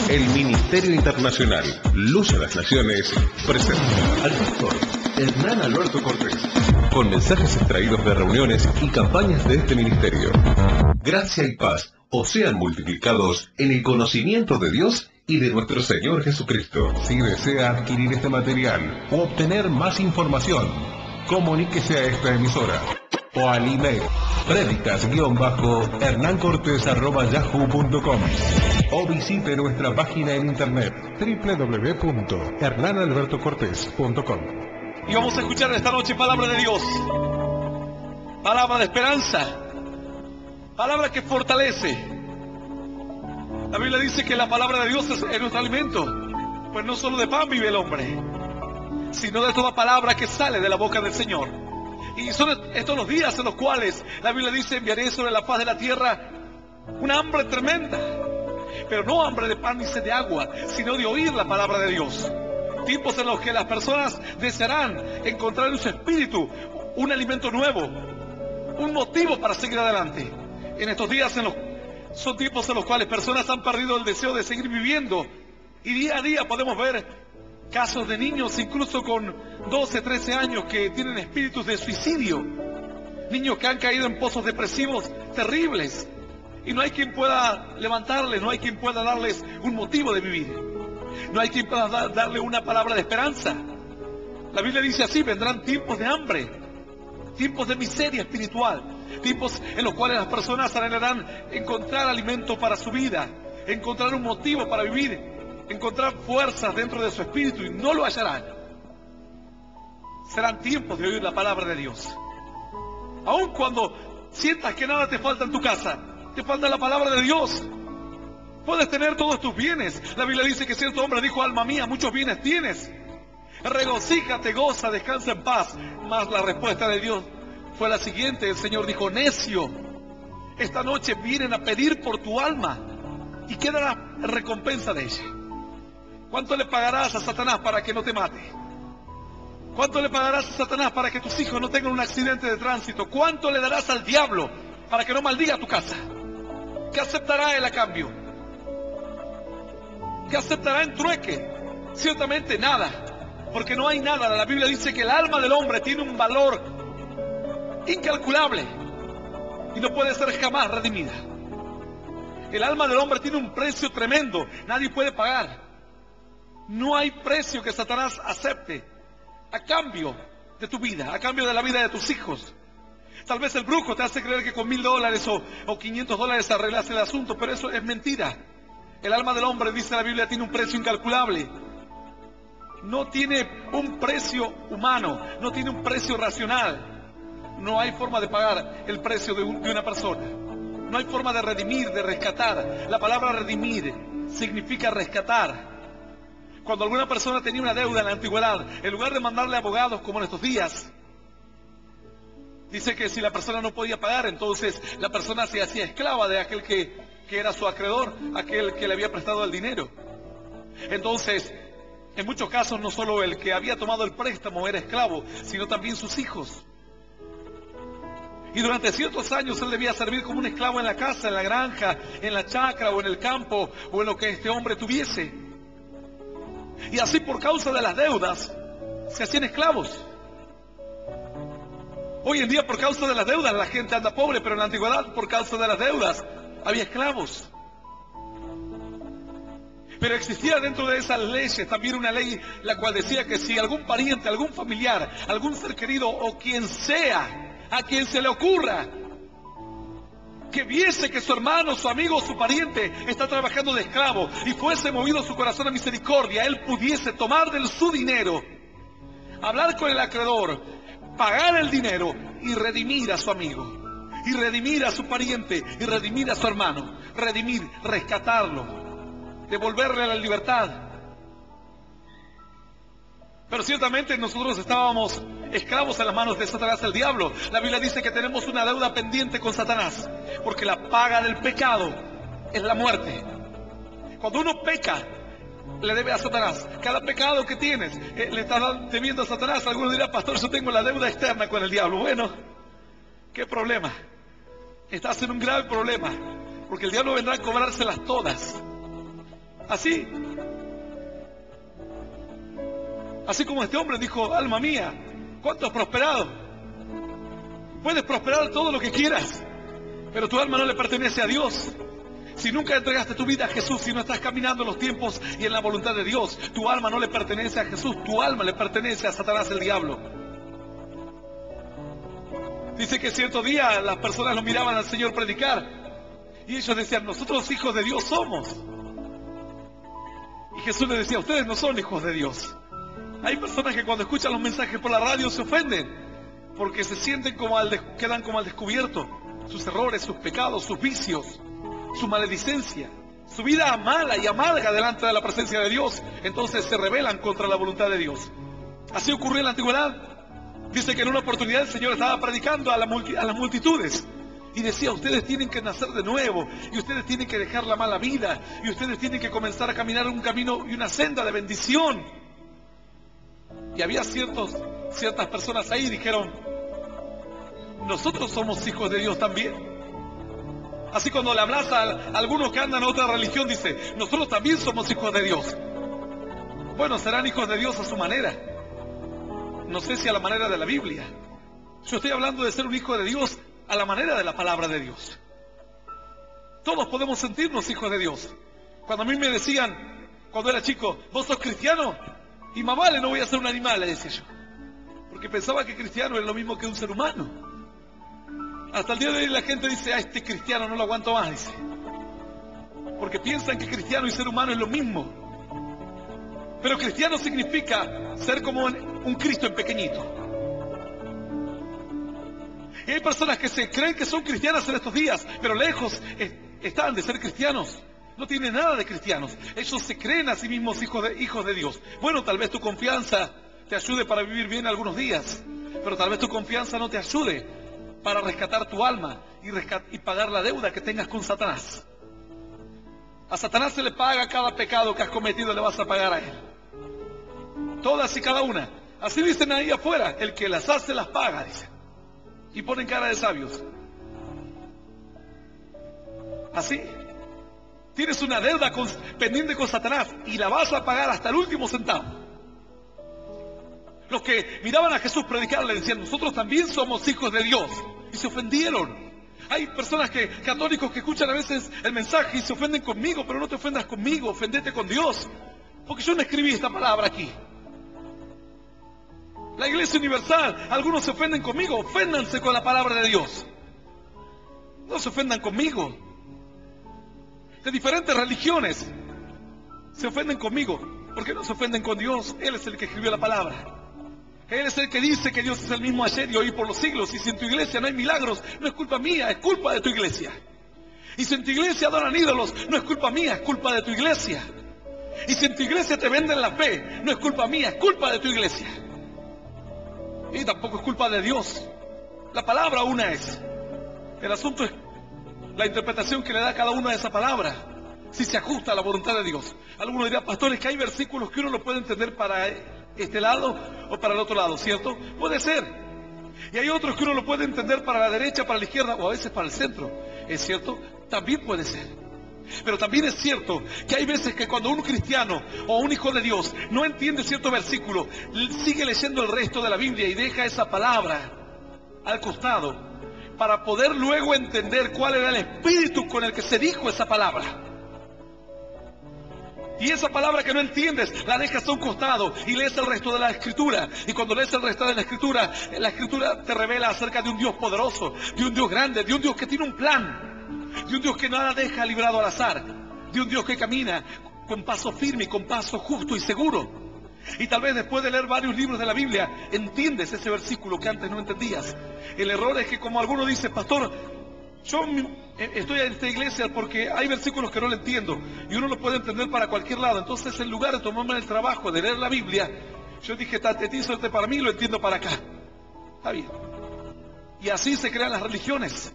El Ministerio Internacional Luz a las Naciones presenta al pastor Hernán Alberto Cortés, con mensajes extraídos de reuniones y campañas de este ministerio. Gracia y paz os sean multiplicados en el conocimiento de Dios y de nuestro Señor Jesucristo. Si desea adquirir este material o obtener más información, comuníquese a esta emisora o al email predicas-hernancortes@yahoo.com o visite nuestra página en internet www.hernanalbertocortes.com. Y vamos a escuchar esta noche palabra de Dios, palabra de esperanza, palabra que fortalece. La Biblia dice que la palabra de Dios es nuestro alimento, pues no solo de pan vive el hombre, sino de toda palabra que sale de la boca del Señor. Y son estos los días en los cuales la Biblia dice: enviaré sobre la faz de la tierra una hambre tremenda, pero no hambre de pan ni sed de agua, sino de oír la palabra de Dios. Tiempos en los que las personas desearán encontrar en su espíritu un alimento nuevo, un motivo para seguir adelante. En estos días son tiempos en los cuales personas han perdido el deseo de seguir viviendo, y día a día podemos ver casos de niños incluso con 12, 13 años que tienen espíritus de suicidio, niños que han caído en pozos depresivos terribles, y no hay quien pueda levantarles, no hay quien pueda darles un motivo de vivir, no hay quien pueda darle una palabra de esperanza. La Biblia dice así: vendrán tiempos de hambre, tiempos de miseria espiritual, tiempos en los cuales las personas anhelarán encontrar alimento para su vida, encontrar un motivo para vivir, encontrar fuerzas dentro de su espíritu, y no lo hallarán. Serán tiempos de oír la palabra de Dios. Aun cuando sientas que nada te falta en tu casa, te falta la palabra de Dios. Puedes tener todos tus bienes. La Biblia dice que cierto hombre dijo: alma mía, muchos bienes tienes, regocíjate, goza, descansa en paz. Mas la respuesta de Dios fue la siguiente: el Señor dijo: necio, esta noche vienen a pedir por tu alma, ¿y qué dará recompensa de ella? ¿Cuánto le pagarás a Satanás para que no te mate? ¿Cuánto le pagarás a Satanás para que tus hijos no tengan un accidente de tránsito? ¿Cuánto le darás al diablo para que no maldiga tu casa? ¿Qué aceptará él a cambio? ¿Qué aceptará en trueque? Ciertamente nada, porque no hay nada. La Biblia dice que el alma del hombre tiene un valor incalculable y no puede ser jamás redimida. El alma del hombre tiene un precio tremendo, nadie puede pagar. No hay precio que Satanás acepte a cambio de tu vida, a cambio de la vida de tus hijos. Tal vez el brujo te hace creer que con $1000 o $500 arreglas el asunto, pero eso es mentira. El alma del hombre, dice la Biblia, tiene un precio incalculable. No tiene un precio humano, no tiene un precio racional. No hay forma de pagar el precio de una persona. No hay forma de redimir, de rescatar. La palabra redimir significa rescatar. Cuando alguna persona tenía una deuda en la antigüedad, en lugar de mandarle abogados como en estos días, dice que si la persona no podía pagar, entonces la persona se hacía esclava de aquel que era su acreedor, aquel que le había prestado el dinero. Entonces, en muchos casos, no solo el que había tomado el préstamo era esclavo, sino también sus hijos. Y durante ciertos años él debía servir como un esclavo en la casa, en la granja, en la chacra o en el campo, o en lo que este hombre tuviese. Y así, por causa de las deudas, se hacían esclavos. Hoy en día, por causa de las deudas, la gente anda pobre, pero en la antigüedad, por causa de las deudas, había esclavos. Pero existía dentro de esas leyes también una ley la cual decía que si algún pariente, algún familiar, algún ser querido o quien sea, a quien se le ocurra, que viese que su hermano, su amigo, su pariente está trabajando de esclavo y fuese movido su corazón a misericordia, él pudiese tomar de su dinero, hablar con el acreedor, pagar el dinero y redimir a su amigo, y redimir a su pariente, y redimir a su hermano, redimir, rescatarlo, devolverle la libertad. Pero ciertamente nosotros estábamos esclavos en las manos de Satanás, el diablo. La Biblia dice que tenemos una deuda pendiente con Satanás, porque la paga del pecado es la muerte. Cuando uno peca, le debe a Satanás. Cada pecado que tienes, le estás debiendo a Satanás. Algunos dirán: pastor, yo tengo la deuda externa con el diablo. Bueno, ¿qué problema? Estás en un grave problema, porque el diablo vendrá a cobrárselas todas. Así como este hombre dijo, alma mía, ¿cuánto has prosperado? Puedes prosperar todo lo que quieras, pero tu alma no le pertenece a Dios. Si nunca entregaste tu vida a Jesús, si no estás caminando en los tiempos y en la voluntad de Dios, tu alma no le pertenece a Jesús, tu alma le pertenece a Satanás, el diablo. Dice que cierto día las personas lo miraban al Señor predicar y ellos decían, nosotros hijos de Dios somos. Y Jesús les decía, ustedes no son hijos de Dios. Hay personas que cuando escuchan los mensajes por la radio se ofenden porque se sienten quedan como al descubierto sus errores, sus pecados, sus vicios, su maledicencia, su vida mala y amarga delante de la presencia de Dios. Entonces se rebelan contra la voluntad de Dios. Así ocurrió en la antigüedad. Dice que en una oportunidad el Señor estaba predicando a las multitudes y decía, ustedes tienen que nacer de nuevo, y ustedes tienen que dejar la mala vida, y ustedes tienen que comenzar a caminar un camino y una senda de bendición. Y había ciertas personas ahí, dijeron, nosotros somos hijos de Dios también. Así cuando le hablas a algunos que andan a otra religión, dice, nosotros también somos hijos de Dios. Bueno, serán hijos de Dios a su manera. No sé si a la manera de la Biblia. Yo estoy hablando de ser un hijo de Dios a la manera de la palabra de Dios. Todos podemos sentirnos hijos de Dios. Cuando a mí me decían, cuando era chico, ¿vos sos cristiano? Y más vale, no voy a ser un animal, le decía yo. Porque pensaba que cristiano era lo mismo que un ser humano. Hasta el día de hoy la gente dice, a este cristiano no lo aguanto más, dice. Porque piensan que cristiano y ser humano es lo mismo. Pero cristiano significa ser como un Cristo en pequeñito. Y hay personas que se creen que son cristianas en estos días, pero lejos están de ser cristianos. No tienen nada de cristianos. Ellos se creen a sí mismos hijos de Dios. Bueno, tal vez tu confianza te ayude para vivir bien algunos días, pero tal vez tu confianza no te ayude para rescatar tu alma y pagar la deuda que tengas con Satanás. A Satanás se le paga cada pecado que has cometido, le vas a pagar a él. Todas y cada una. Así dicen ahí afuera, el que las hace las paga, dicen. Y ponen cara de sabios. Así. Tienes una deuda pendiente con Satanás y la vas a pagar hasta el último centavo. Los que miraban a Jesús predicar le decían, nosotros también somos hijos de Dios. Y se ofendieron. Hay personas católicos que escuchan a veces el mensaje y se ofenden conmigo, pero no te ofendas conmigo, ofendete con Dios. Porque yo no escribí esta palabra aquí. La Iglesia Universal, algunos se ofenden conmigo, oféndanse con la palabra de Dios. No se ofendan conmigo. De diferentes religiones se ofenden conmigo. ¿Por qué no se ofenden con Dios? Él es el que escribió la palabra. Él es el que dice que Dios es el mismo ayer y hoy por los siglos. Y si en tu iglesia no hay milagros, no es culpa mía, es culpa de tu iglesia. Y si en tu iglesia adoran ídolos, no es culpa mía, es culpa de tu iglesia. Y si en tu iglesia te venden la fe, no es culpa mía, es culpa de tu iglesia. Y tampoco es culpa de Dios. La palabra una es. El asunto es la interpretación que le da cada uno de esa palabra. Si se ajusta a la voluntad de Dios. Algunos dirán, pastores, que hay versículos que uno lo puede entender para este lado o para el otro lado, ¿cierto? Puede ser. Y hay otros que uno lo puede entender para la derecha, para la izquierda o a veces para el centro. ¿Es cierto? También puede ser. Pero también es cierto que hay veces que cuando un cristiano o un hijo de Dios no entiende cierto versículo, sigue leyendo el resto de la Biblia y deja esa palabra al costado para poder luego entender cuál era el espíritu con el que se dijo esa palabra. Y esa palabra que no entiendes, la dejas a un costado y lees el resto de la Escritura. Y cuando lees el resto de la Escritura te revela acerca de un Dios poderoso, de un Dios grande, de un Dios que tiene un plan, de un Dios que nada deja librado al azar, de un Dios que camina con paso firme y con paso justo y seguro. Y tal vez después de leer varios libros de la Biblia, entiendes ese versículo que antes no entendías. El error es que, como alguno dice, pastor, yo estoy en esta iglesia porque hay versículos que no le entiendo y uno lo puede entender para cualquier lado. Entonces, en lugar de tomarme el trabajo de leer la Biblia, yo dije, tatetizo este para mí, lo entiendo para acá. Está bien. Y así se crean las religiones.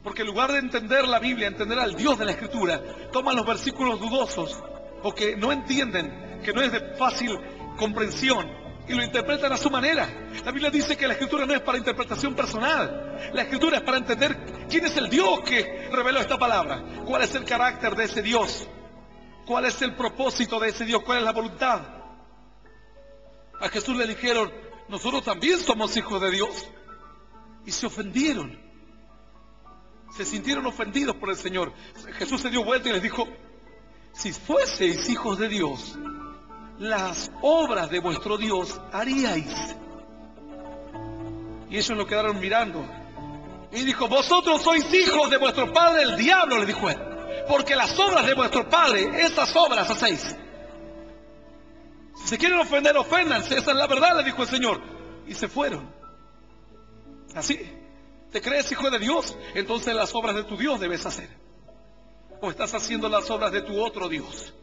Porque en lugar de entender la Biblia, entender al Dios de la Escritura, toman los versículos dudosos o que no entienden, que no es de fácil comprensión, y lo interpretan a su manera. La Biblia dice que la Escritura no es para interpretación personal. La Escritura es para entender quién es el Dios que reveló esta palabra, cuál es el carácter de ese Dios, ¿Cuál es el propósito de ese Dios? ¿Cuál es la voluntad? A Jesús le dijeron, nosotros también somos hijos de Dios. Y se ofendieron. Se sintieron ofendidos por el Señor. Jesús se dio vuelta y les dijo, si fueseis hijos de Dios, las obras de vuestro Dios haríais. Y ellos lo quedaron mirando. Y dijo, vosotros sois hijos de vuestro padre el diablo, le dijo él. Porque las obras de vuestro padre, esas obras hacéis. Si se quieren ofender, oféndanse. Esa es la verdad, le dijo el Señor. Y se fueron. Así. ¿Te crees hijo de Dios? Entonces las obras de tu Dios debes hacer. ¿O estás haciendo las obras de tu otro Dios?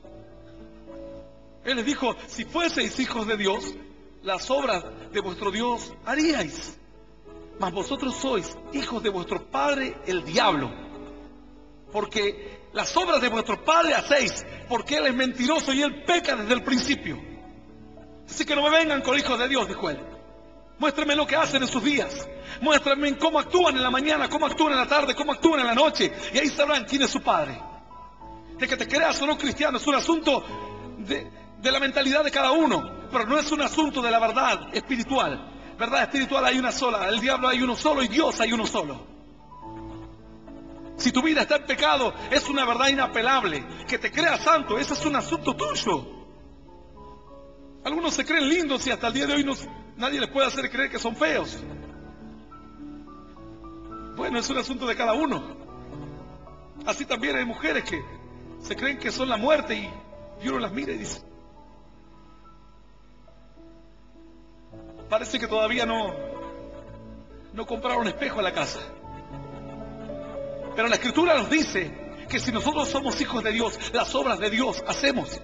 Él les dijo, si fueseis hijos de Dios, las obras de vuestro Dios haríais. Mas vosotros sois hijos de vuestro padre el diablo. Porque las obras de vuestro padre hacéis, porque él es mentiroso y él peca desde el principio. Así que no me vengan con hijos de Dios, dijo él. Muéstrenme lo que hacen en sus días. Muéstrenme cómo actúan en la mañana, cómo actúan en la tarde, cómo actúan en la noche. Y ahí sabrán quién es su padre. De que te creas o no cristiano es un asunto de la mentalidad de cada uno. Pero no es un asunto de la verdad espiritual. Verdad espiritual hay una sola. El diablo hay uno solo y Dios hay uno solo. Si tu vida está en pecado, es una verdad inapelable. Que te creas santo, ese es un asunto tuyo. Algunos se creen lindos y hasta el día de hoy nadie les puede hacer creer que son feos. Bueno, es un asunto de cada uno. Así también hay mujeres que se creen que son la muerte y uno las mira y dice, parece que todavía no compraron un espejo en la casa. Pero la Escritura nos dice que si nosotros somos hijos de Dios, las obras de Dios hacemos.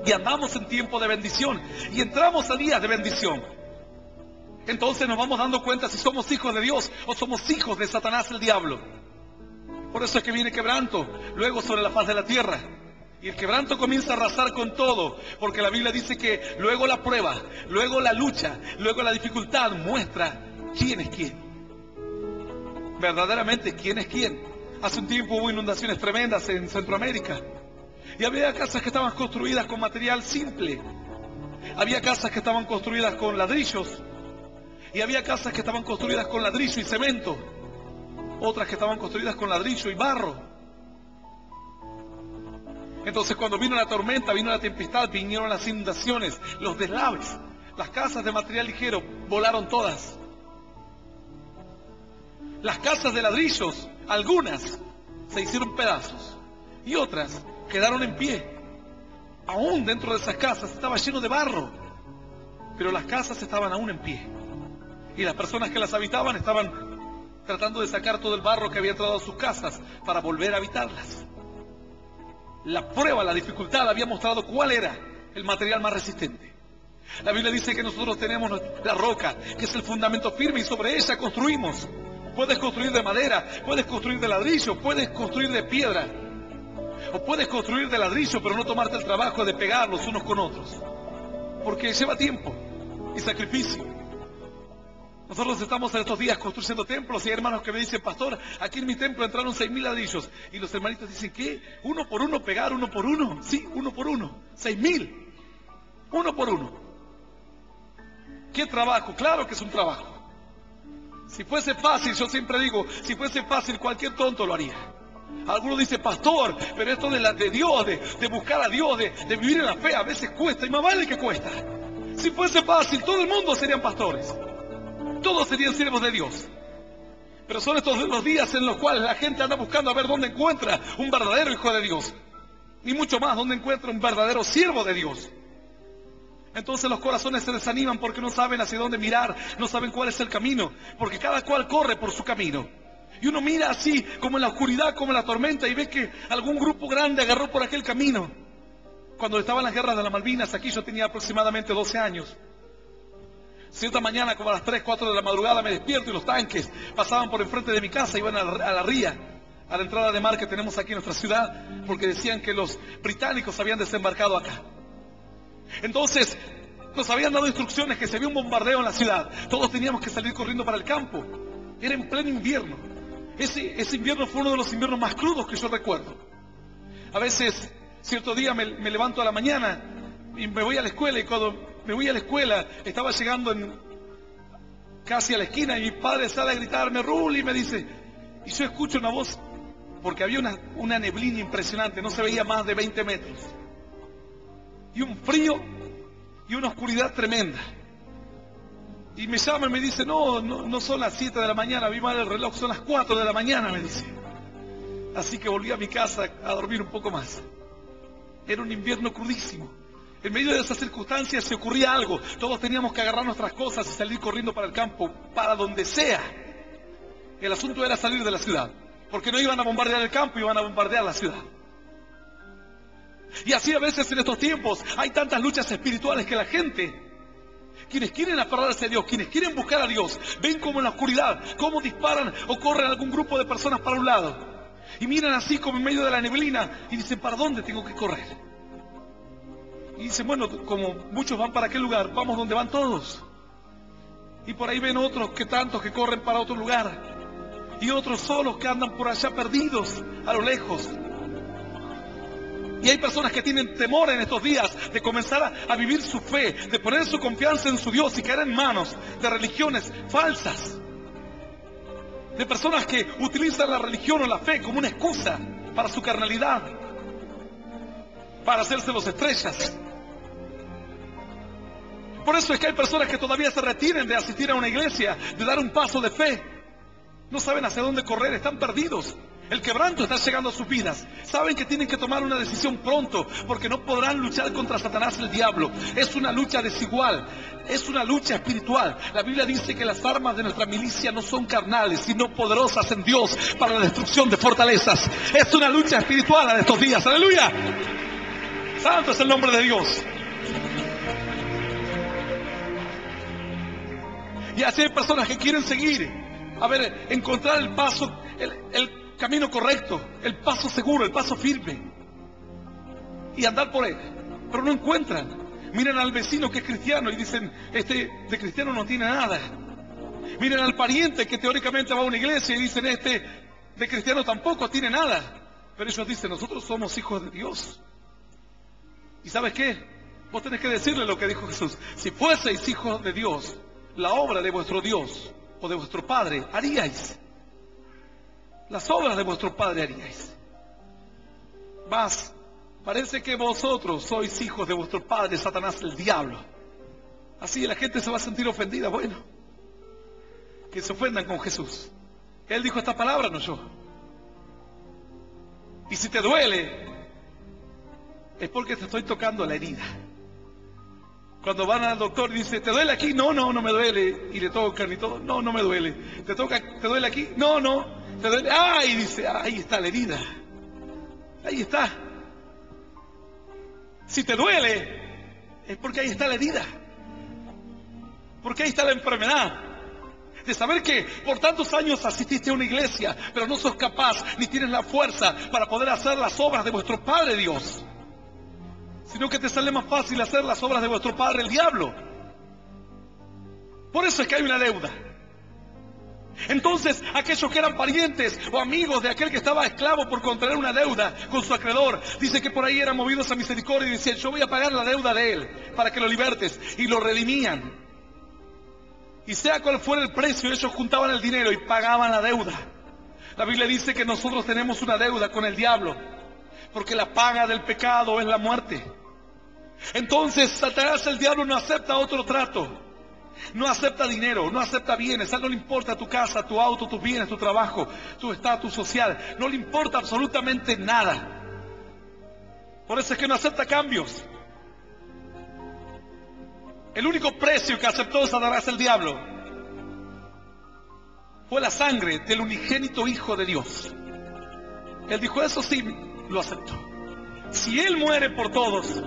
Y andamos en tiempo de bendición. Y entramos a días de bendición. Entonces nos vamos dando cuenta si somos hijos de Dios o somos hijos de Satanás el diablo. Por eso es que viene quebranto luego sobre la faz de la tierra. Y el quebranto comienza a arrasar con todo. Porque la Biblia dice que luego la prueba, luego la lucha, luego la dificultad muestra quién es quién. Verdaderamente quién es quién. Hace un tiempo hubo inundaciones tremendas en Centroamérica. Y había casas que estaban construidas con material simple. Había casas que estaban construidas con ladrillos. Y había casas que estaban construidas con ladrillo y cemento. Otras que estaban construidas con ladrillo y barro. Entonces cuando vino la tormenta, vino la tempestad, vinieron las inundaciones, los deslaves. Las casas de material ligero volaron todas. Las casas de ladrillos, algunas se hicieron pedazos. Y otras quedaron en pie. Aún dentro de esas casas estaba lleno de barro. Pero las casas estaban aún en pie. Y las personas que las habitaban estaban tratando de sacar todo el barro que había entrado a sus casas para volver a habitarlas. La prueba, la dificultad había mostrado cuál era el material más resistente. La Biblia dice que nosotros tenemos la roca, que es el fundamento firme, y sobre ella construimos. Puedes construir de madera, puedes construir de ladrillo, puedes construir de piedra. O puedes construir de ladrillo, pero no tomarte el trabajo de pegarlos unos con otros. Porque lleva tiempo y sacrificio. Nosotros estamos en estos días construyendo templos y hay hermanos que me dicen, pastor, aquí en mi templo entraron 6.000 ladrillos. Y los hermanitos dicen, ¿qué? ¿Uno por uno pegar, uno por uno? Sí, uno por uno. 6.000. Uno por uno. ¿Qué trabajo? Claro que es un trabajo. Si fuese fácil, yo siempre digo, si fuese fácil cualquier tonto lo haría. Algunos dicen, pastor, pero esto de Dios, de buscar a Dios, de vivir en la fe, a veces cuesta, y más vale que cuesta. Si fuese fácil, todo el mundo serían pastores. Todos serían siervos de Dios. Pero son estos los días en los cuales la gente anda buscando a ver dónde encuentra un verdadero hijo de Dios. Y mucho más, dónde encuentra un verdadero siervo de Dios. Entonces los corazones se desaniman porque no saben hacia dónde mirar, no saben cuál es el camino, porque cada cual corre por su camino. Y uno mira así, como en la oscuridad, como en la tormenta, y ve que algún grupo grande agarró por aquel camino. Cuando estaban las guerras de las Malvinas, aquí yo tenía aproximadamente 12 años. Cierta mañana, como a las 3, 4 de la madrugada, me despierto y los tanques pasaban por enfrente de mi casa, iban a la ría, a la entrada de mar que tenemos aquí en nuestra ciudad, porque decían que los británicos habían desembarcado acá. Entonces, nos habían dado instrucciones que si había un bombardeo en la ciudad, todos teníamos que salir corriendo para el campo. Era en pleno invierno. Ese invierno fue uno de los inviernos más crudos que yo recuerdo. A veces cierto día me levanto a la mañana y me voy a la escuela, y cuando me voy a la escuela estaba llegando casi a la esquina y mi padre sale a gritarme, Ruli, me dice, y yo escucho una voz, porque había una neblina impresionante, no se veía más de 20 metros, y un frío y una oscuridad tremenda. Y me llama y me dice, no son las 7 de la mañana, vi mal el reloj, son las 4 de la mañana, me dice. Así que volví a mi casa a dormir un poco más. Era un invierno crudísimo. En medio de esas circunstancias se ocurría algo. Todos teníamos que agarrar nuestras cosas y salir corriendo para el campo, para donde sea. El asunto era salir de la ciudad, porque no iban a bombardear el campo, iban a bombardear la ciudad. Y así a veces en estos tiempos hay tantas luchas espirituales que la gente, quienes quieren aferrarse a Dios, quienes quieren buscar a Dios, ven como en la oscuridad, cómo disparan o corren algún grupo de personas para un lado. Y miran así como en medio de la neblina y dicen, ¿para dónde tengo que correr? Y dicen, bueno, como muchos van para aquel lugar, vamos donde van todos. Y por ahí ven otros que tantos que corren para otro lugar. Y otros solos que andan por allá perdidos, a lo lejos. Y hay personas que tienen temor en estos días de comenzar a vivir su fe, de poner su confianza en su Dios y caer en manos de religiones falsas. De personas que utilizan la religión o la fe como una excusa para su carnalidad, para hacerse los estrellas. Por eso es que hay personas que todavía se retienen de asistir a una iglesia, de dar un paso de fe. No saben hacia dónde correr, están perdidos. El quebranto está llegando a sus vidas. Saben que tienen que tomar una decisión pronto, porque no podrán luchar contra Satanás el diablo. Es una lucha desigual, es una lucha espiritual. La Biblia dice que las armas de nuestra milicia no son carnales, sino poderosas en Dios para la destrucción de fortalezas. Es una lucha espiritual en estos días. ¡Aleluya! Santo es el nombre de Dios. Y así hay personas que quieren seguir, encontrar el paso, el camino correcto, el paso seguro, el paso firme, y andar por él, pero no encuentran. Miren al vecino que es cristiano y dicen, este de cristiano no tiene nada. Miren al pariente que teóricamente va a una iglesia y dicen, este de cristiano tampoco tiene nada. Pero ellos dicen, nosotros somos hijos de Dios. ¿Y sabes qué? Vos tenés que decirle lo que dijo Jesús: si fueseis hijos de Dios, la obra de vuestro Dios o de vuestro Padre haríais. Las obras de vuestro Padre haríais. Mas parece que vosotros sois hijos de vuestro padre Satanás, el diablo. Así la gente se va a sentir ofendida. Bueno, que se ofendan con Jesús. Él dijo esta palabra, no yo. Y si te duele, es porque te estoy tocando la herida. Cuando van al doctor y dice, ¿te duele aquí? No, no, no me duele. Y le tocan y todo, no, no me duele. ¿Te duele aquí? No, no. ¿Te duele? ¡Ay! Dice, ahí está la herida. Ahí está. Si te duele, es porque ahí está la herida. Porque ahí está la enfermedad. De saber que por tantos años asististe a una iglesia, pero no sos capaz ni tienes la fuerza para poder hacer las obras de vuestro Padre Dios, sino que te sale más fácil hacer las obras de vuestro padre el diablo. Por eso es que hay una deuda. Entonces aquellos que eran parientes o amigos de aquel que estaba esclavo por contraer una deuda con su acreedor, dice que por ahí eran movidos a misericordia y decían, yo voy a pagar la deuda de él para que lo libertes, y lo redimían. Y sea cual fuera el precio, ellos juntaban el dinero y pagaban la deuda. La Biblia dice que nosotros tenemos una deuda con el diablo, porque la paga del pecado es la muerte. Entonces Satanás, el diablo, no acepta otro trato, no acepta dinero, no acepta bienes. A él no le importa tu casa, tu auto, tus bienes, tu trabajo, tu estatus social, no le importa absolutamente nada. Por eso es que no acepta cambios. El único precio que aceptó Satanás, el diablo, fue la sangre del unigénito Hijo de Dios. Él dijo, eso sí, lo aceptó. Si él muere por todos,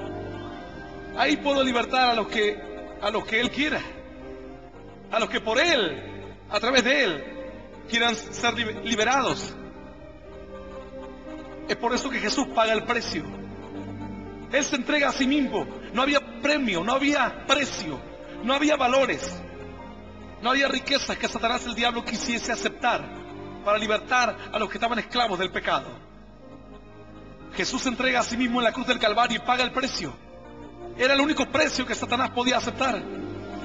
ahí puedo libertar a los que él quiera, a los que por él, a través de él, quieran ser liberados. Es por eso que Jesús paga el precio. Él se entrega a sí mismo. No había premio, no había precio, no había valores, no había riquezas que Satanás, el diablo, quisiese aceptar para libertar a los que estaban esclavos del pecado. Jesús se entrega a sí mismo en la cruz del Calvario y paga el precio. Era el único precio que Satanás podía aceptar.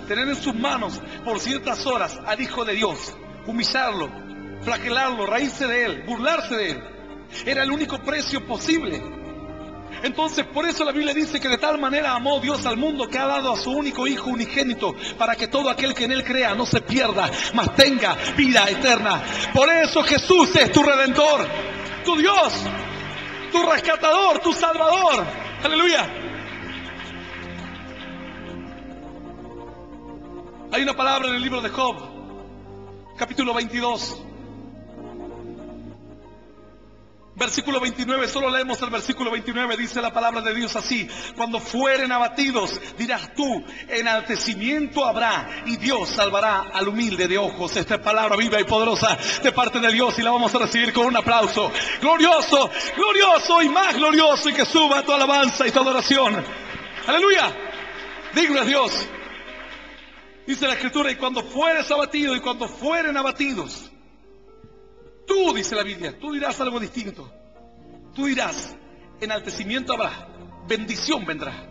Tener en sus manos por ciertas horas al Hijo de Dios, humillarlo, flagelarlo, reírse de él, burlarse de él. Era el único precio posible. Entonces, por eso la Biblia dice que de tal manera amó Dios al mundo que ha dado a su único Hijo unigénito, para que todo aquel que en él crea no se pierda, mas tenga vida eterna. Por eso Jesús es tu Redentor, tu Dios, tu rescatador, tu Salvador. Aleluya. Hay una palabra en el libro de Job, capítulo 22, versículo 29, solo leemos el versículo 29, dice la palabra de Dios así: cuando fueren abatidos, dirás tú, enaltecimiento habrá, y Dios salvará al humilde de ojos. Esta es palabra viva y poderosa de parte de Dios, y la vamos a recibir con un aplauso. Glorioso, glorioso y más glorioso, y que suba tu alabanza y tu adoración. Aleluya, digno es Dios. Dice la Escritura: y cuando fueres abatido, y cuando fueren abatidos, tú, dice la Biblia, tú dirás algo distinto. Tú dirás, enaltecimiento habrá, bendición vendrá.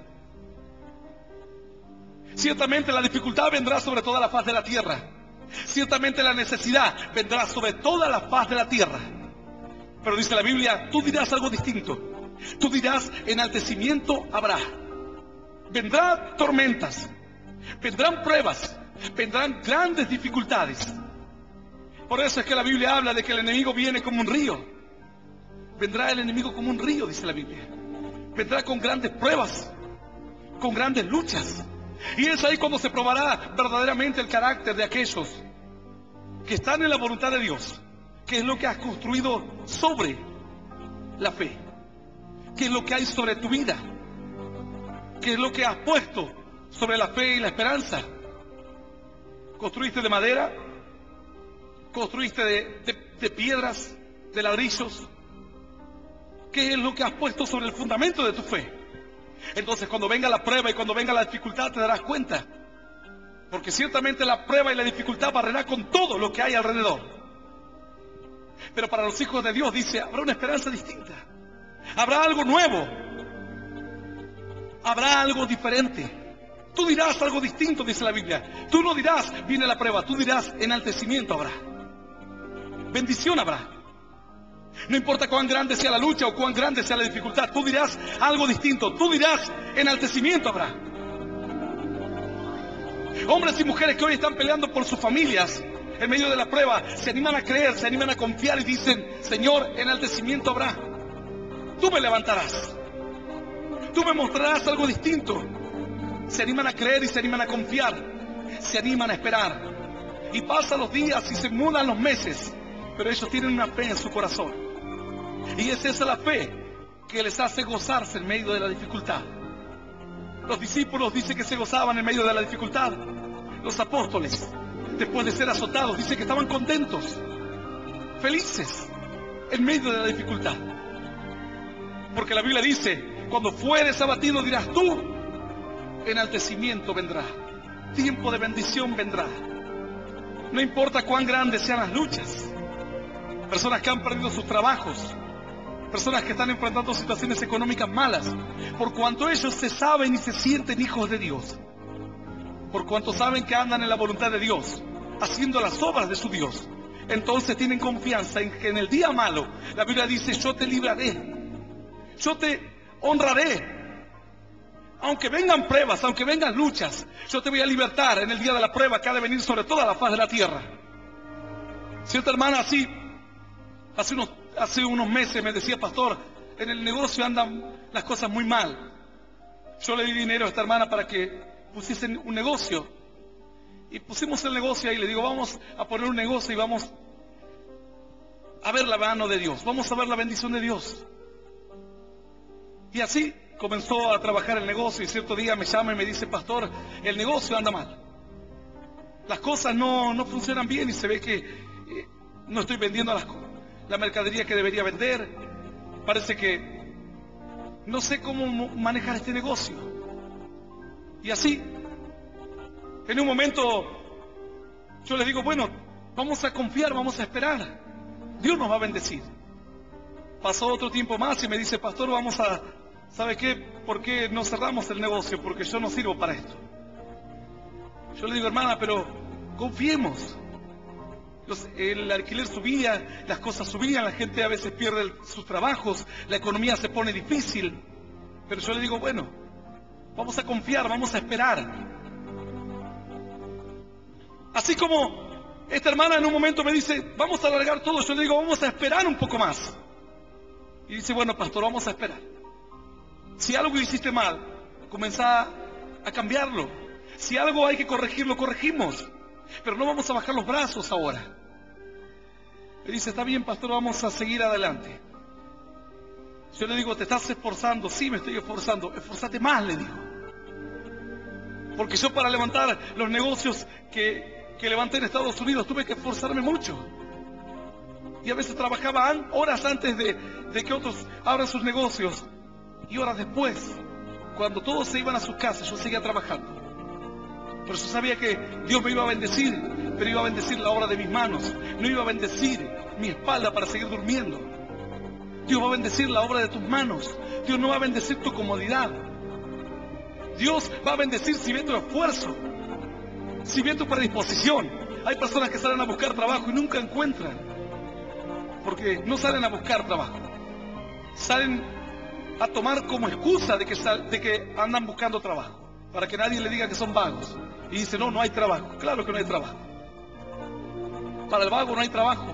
Ciertamente la dificultad vendrá sobre toda la faz de la tierra. Ciertamente la necesidad vendrá sobre toda la faz de la tierra. Pero dice la Biblia, tú dirás algo distinto. Tú dirás, enaltecimiento habrá. Vendrán tormentas, vendrán pruebas, vendrán grandes dificultades. Por eso es que la Biblia habla de que el enemigo viene como un río. Vendrá el enemigo como un río, dice la Biblia. Vendrá con grandes pruebas, con grandes luchas. Y es ahí cuando se probará verdaderamente el carácter de aquellos que están en la voluntad de Dios. ¿Qué es lo que has construido sobre la fe? ¿Qué es lo que hay sobre tu vida? ¿Qué es lo que has puesto sobre la fe y la esperanza? ¿Construiste de madera? ¿Construiste de piedras, de ladrillos? ¿Qué es lo que has puesto sobre el fundamento de tu fe? Entonces, cuando venga la prueba y cuando venga la dificultad, te darás cuenta. Porque ciertamente la prueba y la dificultad barrerá con todo lo que hay alrededor. Pero para los hijos de Dios, dice, habrá una esperanza distinta. Habrá algo nuevo. Habrá algo diferente. Tú dirás algo distinto, dice la Biblia. Tú no dirás, viene la prueba. Tú dirás, enaltecimiento habrá. Bendición habrá. No importa cuán grande sea la lucha o cuán grande sea la dificultad, tú dirás algo distinto. Tú dirás, enaltecimiento habrá. Hombres y mujeres que hoy están peleando por sus familias en medio de la prueba, se animan a creer, se animan a confiar y dicen, Señor, enaltecimiento habrá. Tú me levantarás. Tú me mostrarás algo distinto. Se animan a creer y se animan a confiar. Se animan a esperar. Y pasan los días y se mudan los meses, pero ellos tienen una fe en su corazón. Y es esa la fe que les hace gozarse en medio de la dificultad. Los discípulos dicen que se gozaban en medio de la dificultad. Los apóstoles, después de ser azotados, dicen que estaban contentos, felices en medio de la dificultad. Porque la Biblia dice, cuando fueres abatido dirás tú, enaltecimiento vendrá, tiempo de bendición vendrá. No importa cuán grandes sean las luchas. Personas que han perdido sus trabajos, personas que están enfrentando situaciones económicas malas, por cuanto ellos se saben y se sienten hijos de Dios, por cuanto saben que andan en la voluntad de Dios, haciendo las obras de su Dios, entonces tienen confianza en que en el día malo, la Biblia dice, yo te libraré, yo te honraré. Aunque vengan pruebas, aunque vengan luchas, yo te voy a libertar en el día de la prueba que ha de venir sobre toda la faz de la tierra. Cierta hermana así, hace unos meses me decía, pastor, en el negocio andan las cosas muy mal. Yo le di dinero a esta hermana para que pusiesen un negocio. Y pusimos el negocio ahí, le digo, vamos a poner un negocio y vamos a ver la mano de Dios, vamos a ver la bendición de Dios. Y así comenzó a trabajar el negocio y cierto día me llama y me dice, pastor, el negocio anda mal. Las cosas no funcionan bien y se ve que no estoy vendiendo la mercadería que debería vender. Parece que no sé cómo manejar este negocio. Y así, en un momento, yo le digo, bueno, vamos a confiar, vamos a esperar. Dios nos va a bendecir. Pasó otro tiempo más y me dice, pastor, ¿sabe qué? ¿Por qué no cerramos el negocio? Porque yo no sirvo para esto. Yo le digo, hermana, pero confiemos. El alquiler subía, las cosas subían, la gente a veces pierde sus trabajos, la economía se pone difícil. Pero yo le digo, bueno, vamos a confiar, vamos a esperar. Así como esta hermana en un momento me dice, vamos a alargar todo, yo le digo, vamos a esperar un poco más. Y dice, bueno, pastor, vamos a esperar. Si algo hiciste mal, comenzá a cambiarlo. Si algo hay que corregir, lo corregimos. Pero no vamos a bajar los brazos ahora. Me dice, está bien, pastor, vamos a seguir adelante. Yo le digo, ¿te estás esforzando? Sí, me estoy esforzando. Esforzate más, le digo. Porque yo para levantar los negocios que levanté en Estados Unidos tuve que esforzarme mucho. Y a veces trabajaba horas antes de que otros abran sus negocios. Y horas después, cuando todos se iban a sus casas, yo seguía trabajando. Pero yo sabía que Dios me iba a bendecir, pero iba a bendecir la obra de mis manos. No iba a bendecir mi espalda para seguir durmiendo. Dios va a bendecir la obra de tus manos. Dios no va a bendecir tu comodidad. Dios va a bendecir si ve tu esfuerzo, si ve tu predisposición. Hay personas que salen a buscar trabajo y nunca encuentran, porque no salen a buscar trabajo. Salen a tomar como excusa de que andan buscando trabajo, para que nadie le diga que son vagos. Y dice, no hay trabajo. Claro que no hay trabajo. Para el vago no hay trabajo.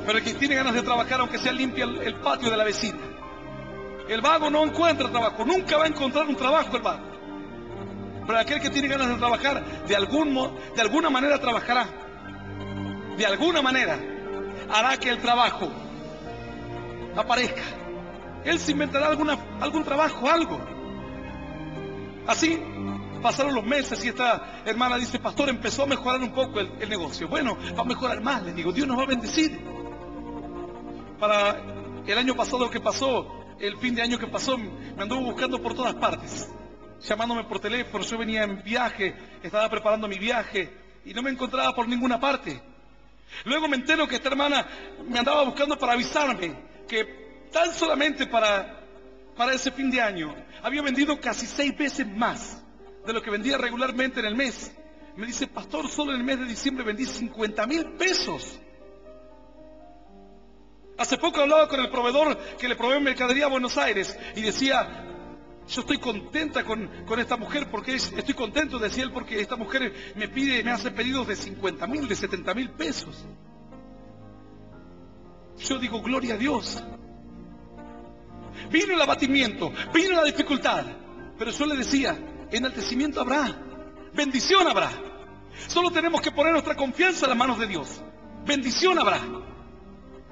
Pero el que tiene ganas de trabajar, aunque sea limpia el patio de la vecina. El vago no encuentra trabajo. Nunca va a encontrar un trabajo el vago. Pero aquel que tiene ganas de trabajar, de alguna manera trabajará. De alguna manera hará que el trabajo aparezca. Él se inventará algún trabajo, algo. Así pasaron los meses y esta hermana dice, pastor, empezó a mejorar un poco el negocio. Bueno, va a mejorar más, le digo, Dios nos va a bendecir. Para el año pasado que pasó, el fin de año que pasó, me anduvo buscando por todas partes, llamándome por teléfono. Yo venía en viaje, estaba preparando mi viaje y no me encontraba por ninguna parte. Luego me entero que esta hermana me andaba buscando para avisarme que tan solamente para ese fin de año había vendido casi 6 veces más de lo que vendía regularmente en el mes. Me dice, pastor, solo en el mes de diciembre vendí 50,000 pesos. Hace poco hablaba con el proveedor que le provee mercadería a Buenos Aires y decía, yo estoy contenta con esta mujer, porque estoy contento, decía él, porque esta mujer me hace pedidos de 50,000, de 70,000 pesos. Yo digo, gloria a Dios. Vino el abatimiento, vino la dificultad, pero yo le decía, enaltecimiento habrá, bendición habrá. Solo tenemos que poner nuestra confianza en las manos de Dios. Bendición habrá.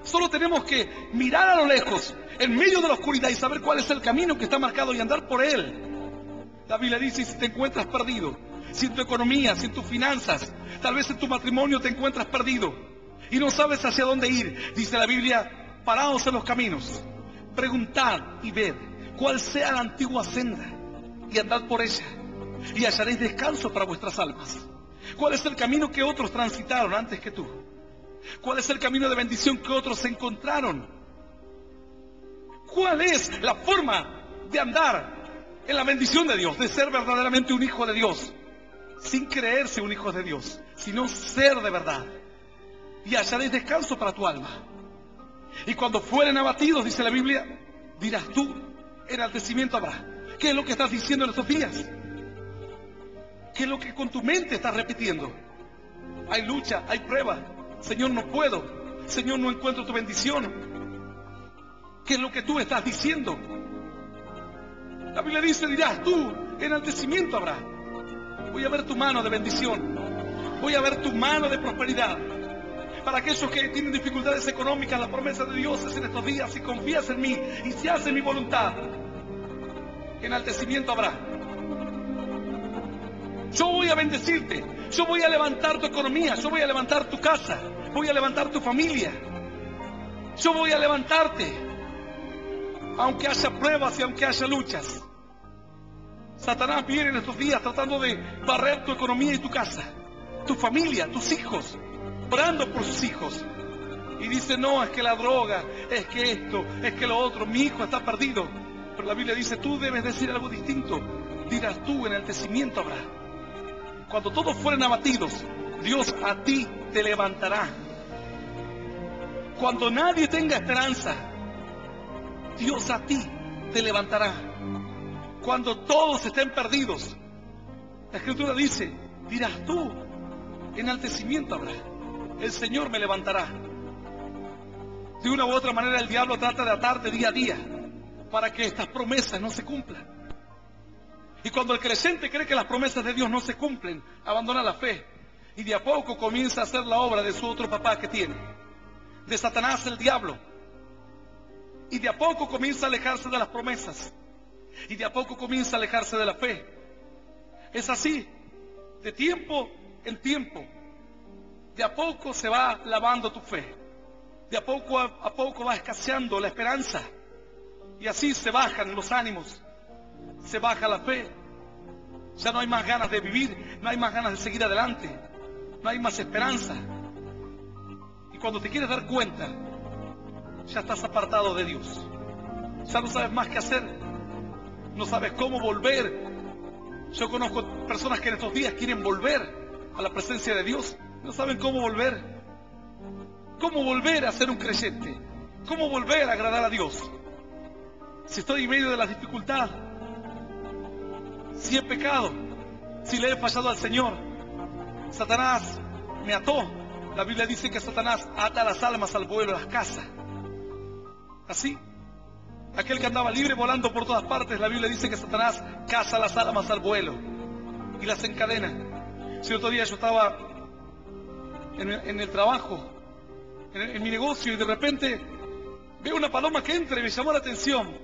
Solo tenemos que mirar a lo lejos, en medio de la oscuridad, y saber cuál es el camino que está marcado y andar por él. La Biblia dice, si te encuentras perdido, si en tu economía, si en tus finanzas, tal vez en tu matrimonio te encuentras perdido y no sabes hacia dónde ir, dice la Biblia, paraos en los caminos, preguntad y ved cuál sea la antigua senda y andad por ella y hallaréis descanso para vuestras almas. ¿Cuál es el camino que otros transitaron antes que tú? ¿Cuál es el camino de bendición que otros encontraron? ¿Cuál es la forma de andar en la bendición de Dios, de ser verdaderamente un hijo de Dios, sin creerse un hijo de Dios, sino ser de verdad? Y hallaréis descanso para tu alma. Y cuando fueren abatidos, dice la Biblia, dirás tú, enaltecimiento habrá. ¿Qué es lo que estás diciendo en estos días? ¿Qué es lo que con tu mente estás repitiendo? Hay lucha, hay prueba. Señor, no puedo. Señor, no encuentro tu bendición. ¿Qué es lo que tú estás diciendo? La Biblia dice, dirás tú, enaltecimiento habrá. Voy a ver tu mano de bendición. Voy a ver tu mano de prosperidad. Para aquellos que tienen dificultades económicas, la promesa de Dios es en estos días, si confías en mí y si haces mi voluntad, enaltecimiento habrá. Yo voy a bendecirte, yo voy a levantar tu economía, yo voy a levantar tu casa, voy a levantar tu familia, yo voy a levantarte, aunque haya pruebas y aunque haya luchas. Satanás viene en estos días tratando de barrer tu economía y tu casa, tu familia, tus hijos, orando por sus hijos. y dice, no, es que la droga, es que esto, es que lo otro, mi hijo está perdido. Pero la Biblia dice, tú debes decir algo distinto. Dirás tú, enaltecimiento habrá. Cuando todos fueren abatidos, Dios a ti te levantará. Cuando nadie tenga esperanza, Dios a ti te levantará. Cuando todos estén perdidos, la Escritura dice, dirás tú, enaltecimiento habrá. El Señor me levantará. De una u otra manera el diablo trata de atarte día a día para que estas promesas no se cumplan. Y cuando el creyente cree que las promesas de Dios no se cumplen, abandona la fe y de a poco comienza a hacer la obra de su otro papá que tiene, de Satanás, el diablo. Y de a poco comienza a alejarse de las promesas y de a poco comienza a alejarse de la fe. Es así, de tiempo en tiempo. De a poco se va lavando tu fe. De a poco va escaseando la esperanza. Y así se bajan los ánimos. Se baja la fe. Ya no hay más ganas de vivir. No hay más ganas de seguir adelante. No hay más esperanza. Y cuando te quieres dar cuenta, ya estás apartado de Dios. Ya no sabes más qué hacer. No sabes cómo volver. Yo conozco personas que en estos días quieren volver a la presencia de Dios. No saben cómo volver. ¿Cómo volver a ser un creyente? ¿Cómo volver a agradar a Dios? Si estoy en medio de las dificultades, si he pecado, si le he fallado al Señor, Satanás me ató. La Biblia dice que Satanás ata las almas al vuelo, las caza. Así, aquel que andaba libre volando por todas partes, la Biblia dice que Satanás caza las almas al vuelo y las encadena. Si otro día yo estaba en el trabajo, en mi negocio, y de repente veo una paloma que entra y me llamó la atención,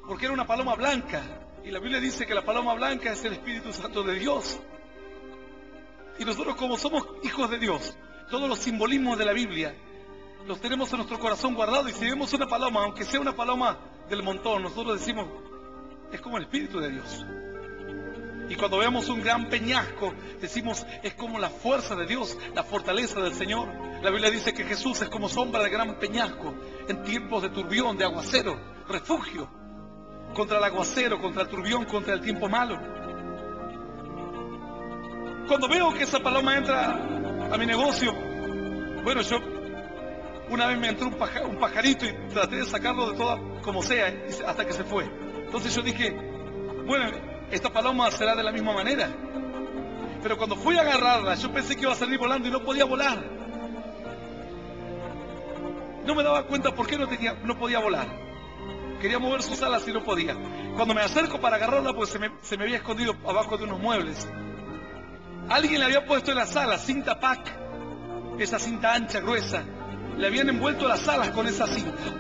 porque era una paloma blanca, y la Biblia dice que la paloma blanca es el Espíritu Santo de Dios. Y nosotros, como somos hijos de Dios, todos los simbolismos de la Biblia los tenemos en nuestro corazón guardados, y si vemos una paloma, aunque sea una paloma del montón, nosotros decimos, es como el Espíritu de Dios. Y cuando vemos un gran peñasco, decimos, es como la fuerza de Dios, la fortaleza del Señor. La Biblia dice que Jesús es como sombra de gran peñasco en tiempos de turbión, de aguacero, refugio contra el aguacero, contra el turbión, contra el tiempo malo. Cuando veo que esa paloma entra a mi negocio, bueno, yo una vez me entró un pajarito y traté de sacarlo de toda, como sea, hasta que se fue. Entonces yo dije, bueno, esta paloma será de la misma manera. Pero cuando fui a agarrarla, yo pensé que iba a salir volando y no podía volar. No me daba cuenta por qué no podía volar. Quería mover sus alas y no podía. Cuando me acerco para agarrarla, pues se me había escondido abajo de unos muebles. Alguien le había puesto en las alas cinta pack, esa cinta ancha, gruesa. Le habían envuelto las alas con esa cinta.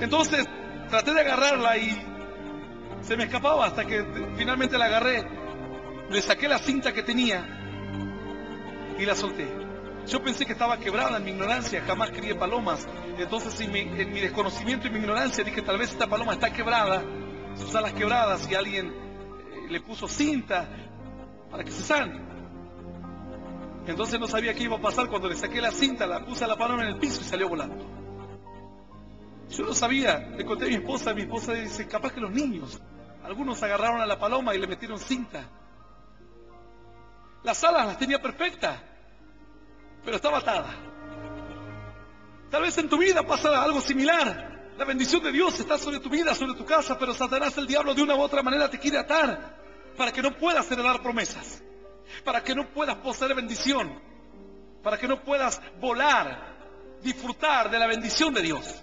Entonces traté de agarrarla y se me escapaba hasta que finalmente la agarré. Le saqué la cinta que tenía y la solté. Yo pensé que estaba quebrada en mi ignorancia, jamás crié palomas. Entonces en mi desconocimiento y mi ignorancia dije, tal vez esta paloma está quebrada, sus alas quebradas, y alguien le puso cinta para que se sane. Entonces no sabía qué iba a pasar. Cuando le saqué la cinta, la puse a la paloma en el piso y salió volando. Yo no sabía, le conté a mi esposa dice, capaz que los niños, algunos agarraron a la paloma y le metieron cinta. Las alas las tenía perfectas, pero estaba atada. Tal vez en tu vida pasa algo similar. La bendición de Dios está sobre tu vida, sobre tu casa, pero Satanás, el diablo, de una u otra manera te quiere atar para que no puedas heredar promesas, para que no puedas poseer bendición, para que no puedas volar, disfrutar de la bendición de Dios.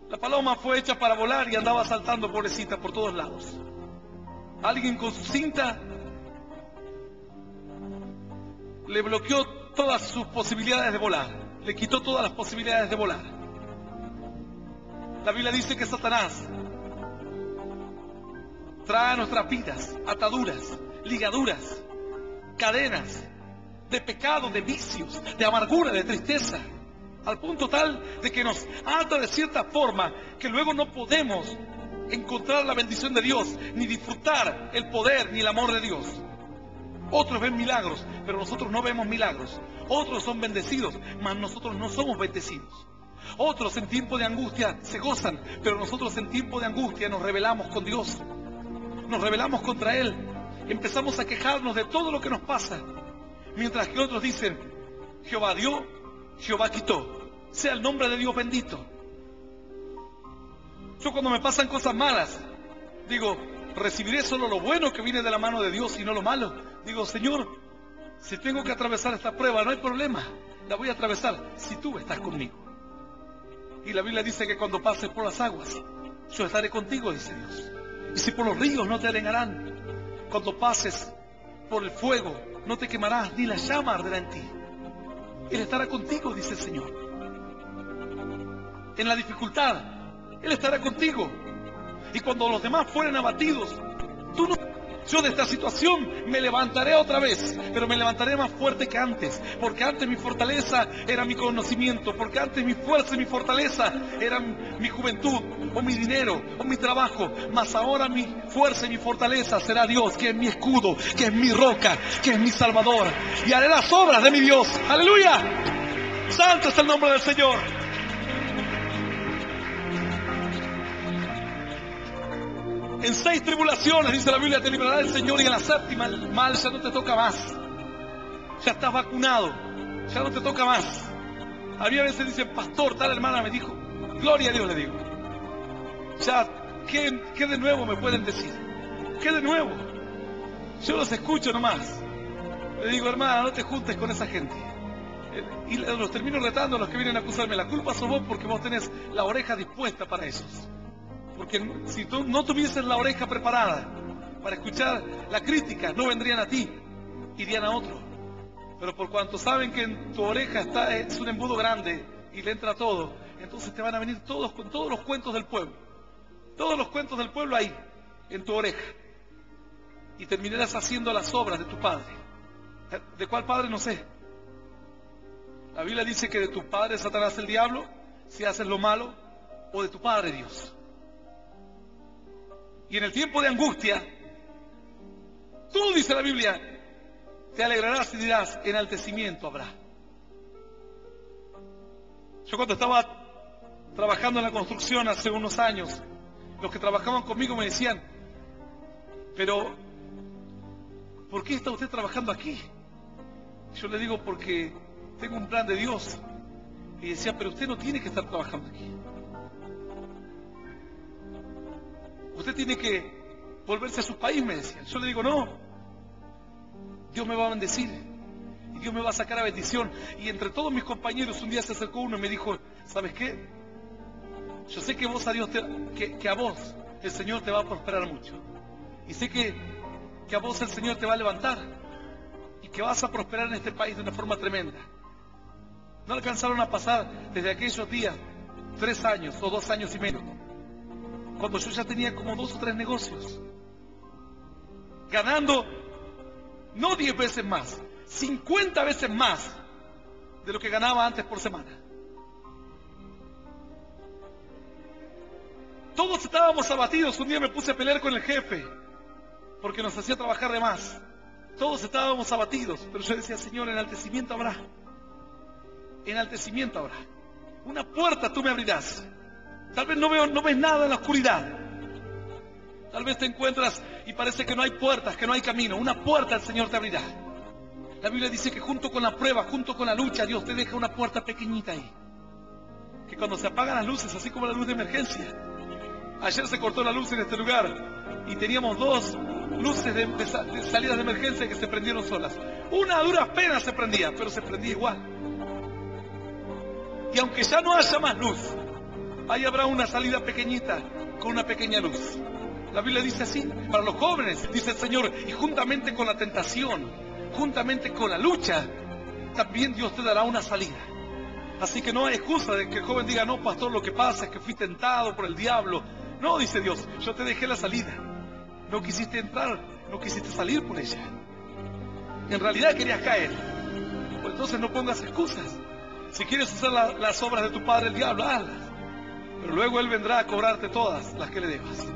La paloma fue hecha para volar y andaba saltando, pobrecita, por todos lados. Alguien con su cinta le bloqueó todas sus posibilidades de volar, le quitó todas las posibilidades de volar. La Biblia dice que Satanás trae a nuestras vidas ataduras, ligaduras, cadenas de pecado, de vicios, de amargura, de tristeza, al punto tal de que nos ata de cierta forma que luego no podemos encontrar la bendición de Dios, ni disfrutar el poder ni el amor de Dios. Otros ven milagros, pero nosotros no vemos milagros. Otros son bendecidos, mas nosotros no somos bendecidos. Otros en tiempo de angustia se gozan, pero nosotros en tiempo de angustia nos rebelamos con Dios. Nos rebelamos contra Él. Empezamos a quejarnos de todo lo que nos pasa. Mientras que otros dicen, Jehová dio, Jehová quitó. Sea el nombre de Dios bendito. Yo cuando me pasan cosas malas, digo, recibiré solo lo bueno que viene de la mano de Dios y no lo malo. Digo, Señor, si tengo que atravesar esta prueba, no hay problema. La voy a atravesar si tú estás conmigo. Y la Biblia dice que cuando pases por las aguas, yo estaré contigo, dice Dios. Y si por los ríos no te anegarán, cuando pases por el fuego, no te quemarás, ni la llama arderá en ti. Él estará contigo, dice el Señor. En la dificultad, Él estará contigo. Y cuando los demás fueren abatidos, tú no... Yo de esta situación me levantaré otra vez, pero me levantaré más fuerte que antes, porque antes mi fortaleza era mi conocimiento, porque antes mi fuerza y mi fortaleza eran mi juventud, o mi dinero, o mi trabajo, mas ahora mi fuerza y mi fortaleza será Dios, que es mi escudo, que es mi roca, que es mi salvador, y haré las obras de mi Dios. ¡Aleluya! Santo es el nombre del Señor. En 6 tribulaciones, dice la Biblia, te librará el Señor, y en la 7ª el mal ya no te toca más. Ya estás vacunado, ya no te toca más. Había veces dicen, pastor, tal hermana me dijo, gloria a Dios, le digo. Ya, ¿qué de nuevo me pueden decir? ¿Qué de nuevo? Yo los escucho nomás. Le digo, hermana, no te juntes con esa gente. Y los termino retando a los que vienen a acusarme. La culpa sos vos porque vos tenés la oreja dispuesta para esos. Porque si tú no tuvieses la oreja preparada para escuchar la crítica, no vendrían a ti, irían a otro. Pero por cuanto saben que en tu oreja es un embudo grande y le entra todo, entonces te van a venir todos con todos los cuentos del pueblo. Todos los cuentos del pueblo ahí, en tu oreja. Y terminarás haciendo las obras de tu padre. ¿De cuál padre? No sé. La Biblia dice que de tu padre Satanás el diablo, si haces lo malo, o de tu padre Dios. Y en el tiempo de angustia, tú, dice la Biblia, te alegrarás y dirás, enaltecimiento habrá. Yo cuando estaba trabajando en la construcción hace unos años, los que trabajaban conmigo me decían, pero, ¿por qué está usted trabajando aquí? Yo le digo, porque tengo un plan de Dios. Y decía, pero usted no tiene que estar trabajando aquí. Usted tiene que volverse a su país, me decían. Yo le digo, no. Dios me va a bendecir. Y Dios me va a sacar a bendición. Y entre todos mis compañeros, un día se acercó uno y me dijo, ¿sabes qué? Yo sé que vos a Dios, que a vos el Señor te va a prosperar mucho. Y sé que a vos el Señor te va a levantar. Y que vas a prosperar en este país de una forma tremenda. No alcanzaron a pasar desde aquellos días 3 años o 2 años y medio, cuando yo ya tenía como 2 o 3 negocios, ganando no 10 veces más, 50 veces más de lo que ganaba antes por semana. Todos estábamos abatidos. Un día me puse a pelear con el jefe porque nos hacía trabajar de más. Todos estábamos abatidos, pero yo decía, Señor, enaltecimiento habrá. Enaltecimiento habrá. Una puerta tú me abrirás. Tal vez no ves nada en la oscuridad. Tal vez te encuentras y parece que no hay puertas, que no hay camino. Una puerta el Señor te abrirá. La Biblia dice que junto con la prueba, junto con la lucha, Dios te deja una puerta pequeñita ahí. Que cuando se apagan las luces, así como la luz de emergencia. Ayer se cortó la luz en este lugar y teníamos 2 luces de salidas de emergencia que se prendieron solas. Una a duras penas se prendía, pero se prendía igual. Y aunque ya no haya más luz, ahí habrá una salida pequeñita con una pequeña luz. La Biblia dice así, para los jóvenes, dice el Señor, y juntamente con la tentación, juntamente con la lucha, también Dios te dará una salida. Así que no hay excusa de que el joven diga, no, pastor, lo que pasa es que fui tentado por el diablo. No, dice Dios, yo te dejé la salida. No quisiste entrar, no quisiste salir por ella. En realidad querías caer. Pues entonces no pongas excusas. Si quieres hacer las obras de tu padre el diablo, hazlas. Pero luego él vendrá a cobrarte todas las que le debas.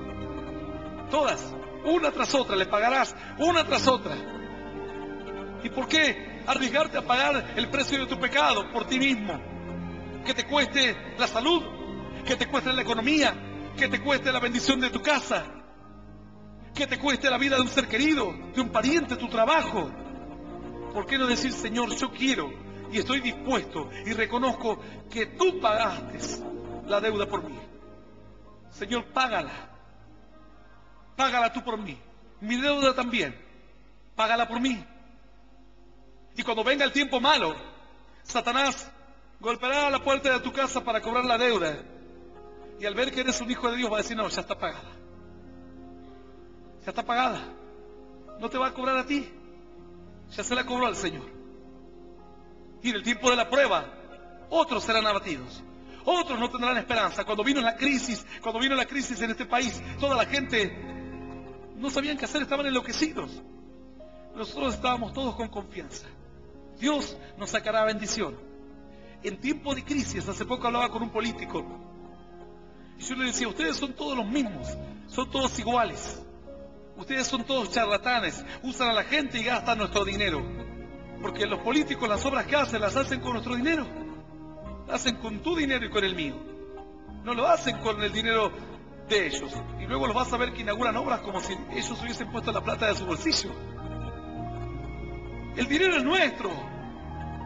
Todas, una tras otra, le pagarás una tras otra. ¿Y por qué arriesgarte a pagar el precio de tu pecado por ti mismo? Que te cueste la salud, que te cueste la economía, que te cueste la bendición de tu casa, que te cueste la vida de un ser querido, de un pariente, tu trabajo. ¿Por qué no decir, Señor, yo quiero y estoy dispuesto y reconozco que tú pagaste la deuda por mí? Señor, págala. Págala tú por mí. Mi deuda también. Págala por mí. Y cuando venga el tiempo malo, Satanás golpeará a la puerta de tu casa para cobrar la deuda. Y al ver que eres un hijo de Dios va a decir, no, ya está pagada. Ya está pagada. No te va a cobrar a ti. Ya se la cobró al Señor. Y en el tiempo de la prueba, otros serán abatidos. Otros no tendrán esperanza. Cuando vino la crisis en este país, toda la gente no sabían qué hacer, estaban enloquecidos. Nosotros estábamos todos con confianza. Dios nos sacará bendición. En tiempo de crisis, hace poco hablaba con un político y yo le decía, ustedes son todos los mismos, son todos iguales. Ustedes son todos charlatanes, usan a la gente y gastan nuestro dinero. Porque los políticos, las obras que hacen, las hacen con nuestro dinero. Las hacen con tu dinero y con el mío. No lo hacen con el dinero de ellos. Y luego los vas a ver que inauguran obras como si ellos hubiesen puesto la plata de su bolsillo. El dinero es nuestro,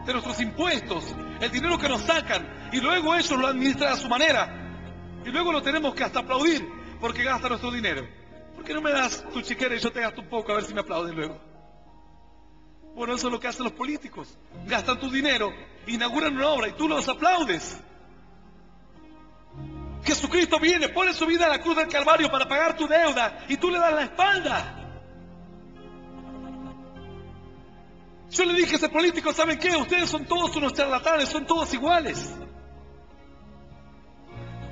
de nuestros impuestos, el dinero que nos sacan, y luego ellos lo administran a su manera. Y luego lo tenemos que hasta aplaudir porque gasta nuestro dinero. ¿Por qué no me das tu chequera y yo te gasto un poco a ver si me aplauden luego? Bueno, eso es lo que hacen los políticos. Gastan tu dinero, inauguran una obra y tú los aplaudes. Jesucristo viene, pone su vida en la cruz del Calvario para pagar tu deuda y tú le das la espalda. Yo le dije a ese político, ¿saben qué? Ustedes son todos unos charlatanes, son todos iguales.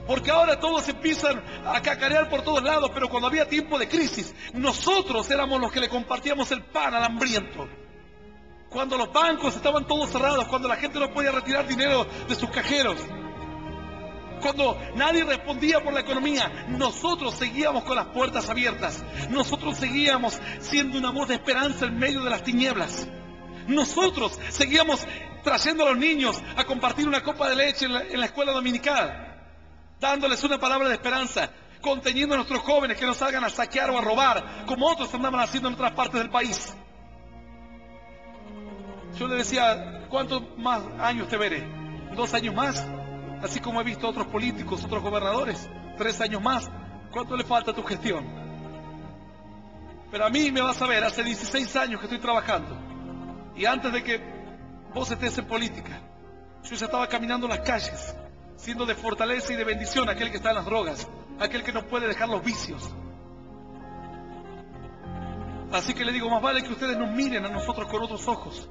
Porque ahora todos empiezan a cacarear por todos lados, pero cuando había tiempo de crisis, nosotros éramos los que le compartíamos el pan al hambriento. Cuando los bancos estaban todos cerrados, cuando la gente no podía retirar dinero de sus cajeros, cuando nadie respondía por la economía, nosotros seguíamos con las puertas abiertas. Nosotros seguíamos siendo una voz de esperanza en medio de las tinieblas. Nosotros seguíamos trayendo a los niños a compartir una copa de leche en la escuela dominical, dándoles una palabra de esperanza, conteniendo a nuestros jóvenes que no salgan a saquear o a robar, como otros andaban haciendo en otras partes del país. Yo le decía, ¿cuántos más años te veré? 2 años más, así como he visto a otros políticos, otros gobernadores, 3 años más. ¿Cuánto le falta a tu gestión? Pero a mí me vas a ver, hace 16 años que estoy trabajando, y antes de que vos estés en política, yo ya estaba caminando las calles, siendo de fortaleza y de bendición a aquel que está en las drogas, aquel que no puede dejar los vicios. Así que le digo, más vale que ustedes nos miren a nosotros con otros ojos,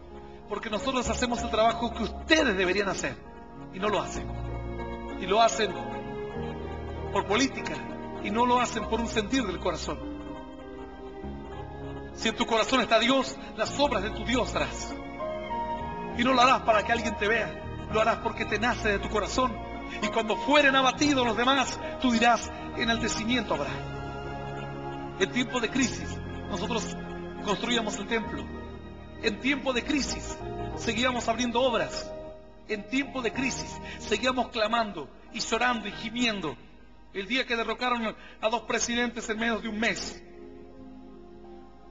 porque nosotros hacemos el trabajo que ustedes deberían hacer, y no lo hacen. Y lo hacen por política, y no lo hacen por un sentir del corazón. Si en tu corazón está Dios, las obras de tu Dios harás. Y no lo harás para que alguien te vea, lo harás porque te nace de tu corazón. Y cuando fueren abatidos los demás, tú dirás, enaltecimiento habrá. En tiempo de crisis, nosotros construíamos el templo. En tiempo de crisis, seguíamos abriendo obras. En tiempo de crisis, seguíamos clamando y llorando y gimiendo. El día que derrocaron a 2 presidentes en menos de un mes,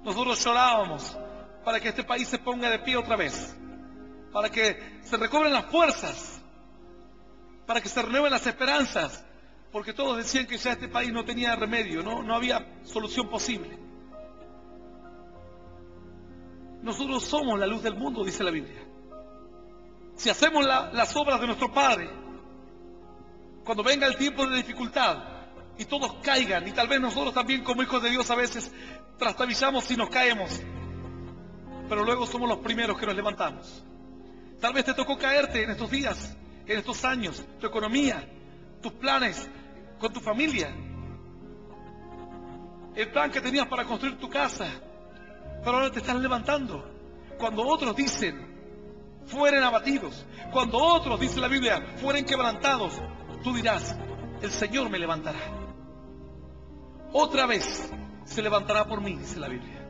nosotros llorábamos para que este país se ponga de pie otra vez, para que se recobren las fuerzas, para que se renueven las esperanzas, porque todos decían que ya este país no tenía remedio, no había solución posible. Nosotros somos la luz del mundo, dice la Biblia. Si hacemos las obras de nuestro Padre, cuando venga el tiempo de dificultad y todos caigan, y tal vez nosotros también como hijos de Dios a veces trastabillamos y nos caemos, pero luego somos los primeros que nos levantamos. Tal vez te tocó caerte en estos días, en estos años, tu economía, tus planes con tu familia, el plan que tenías para construir tu casa, pero ahora te estás levantando. Cuando otros dicen, fueren abatidos, cuando otros, dice la Biblia, fueren quebrantados, tú dirás, el Señor me levantará. Otra vez se levantará por mí, dice la Biblia.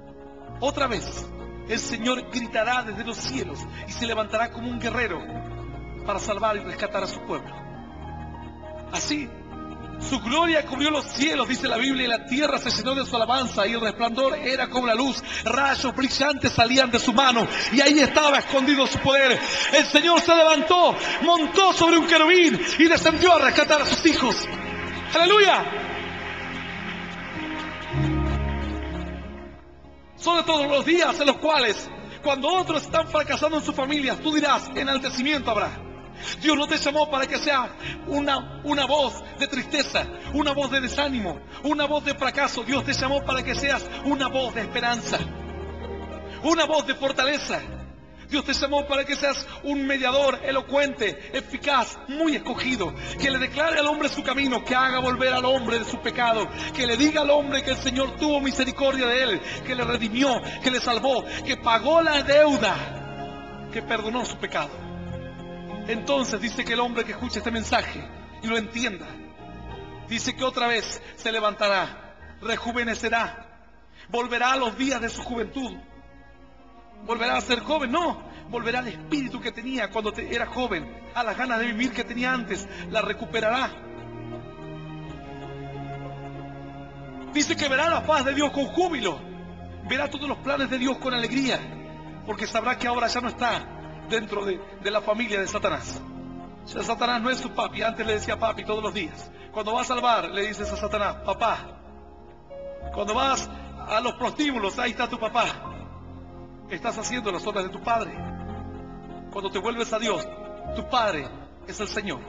Otra vez el Señor gritará desde los cielos y se levantará como un guerrero para salvar y rescatar a su pueblo. Así, su gloria cubrió los cielos, dice la Biblia, y la tierra se llenó de su alabanza, y el resplandor era como la luz, rayos brillantes salían de su mano, y ahí estaba escondido su poder. El Señor se levantó, montó sobre un querubín y descendió a rescatar a sus hijos. ¡Aleluya! Son de todos los días en los cuales, cuando otros están fracasando en sus familias, tú dirás, enaltecimiento habrá. Dios no te llamó para que sea una voz de tristeza, una voz de desánimo, una voz de fracaso. Dios te llamó para que seas una voz de esperanza, una voz de fortaleza. Dios te llamó para que seas un mediador elocuente, eficaz, muy escogido, que le declare al hombre su camino, que haga volver al hombre de su pecado, que le diga al hombre que el Señor tuvo misericordia de él, que le redimió, que le salvó, que pagó la deuda, que perdonó su pecado. Entonces dice que el hombre que escuche este mensaje y lo entienda, dice que otra vez se levantará, rejuvenecerá, volverá a los días de su juventud. ¿Volverá a ser joven? No, volverá al espíritu que tenía cuando era joven, a las ganas de vivir que tenía antes, la recuperará. Dice que verá la paz de Dios con júbilo, verá todos los planes de Dios con alegría, porque sabrá que ahora ya no está dentro de la familia de Satanás. Ya Satanás no es su papi. Antes le decía papi todos los días. Cuando vas a salvar, le dices a Satanás, papá. Cuando vas a los prostíbulos, ahí está tu papá. Estás haciendo las obras de tu padre. Cuando te vuelves a Dios, tu padre es el Señor.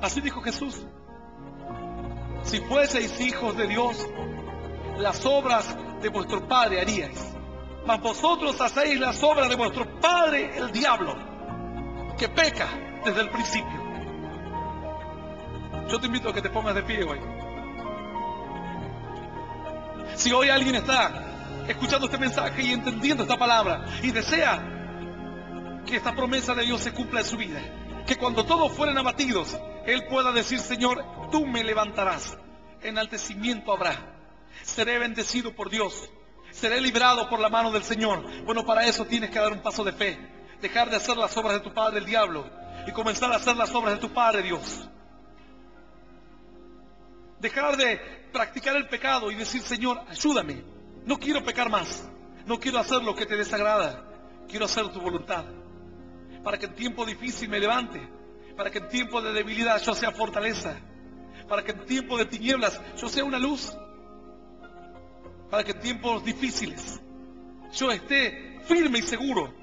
Así dijo Jesús. Si fueseis hijos de Dios, las obras de vuestro padre haríais. Mas vosotros hacéis las obras de vuestro padre, el diablo, que peca desde el principio. Yo te invito a que te pongas de pie hoy. Si hoy alguien está escuchando este mensaje y entendiendo esta palabra y desea que esta promesa de Dios se cumpla en su vida, que cuando todos fueren abatidos, Él pueda decir, Señor, tú me levantarás, enaltecimiento habrá, seré bendecido por Dios, seré librado por la mano del Señor. Bueno, para eso tienes que dar un paso de fe. Dejar de hacer las obras de tu padre, el diablo, y comenzar a hacer las obras de tu Padre, Dios. Dejar de practicar el pecado y decir, Señor, ayúdame. No quiero pecar más. No quiero hacer lo que te desagrada. Quiero hacer tu voluntad. Para que en tiempo difícil me levante. Para que en tiempo de debilidad yo sea fortaleza. Para que en tiempo de tinieblas yo sea una luz. Para que en tiempos difíciles yo esté firme y seguro,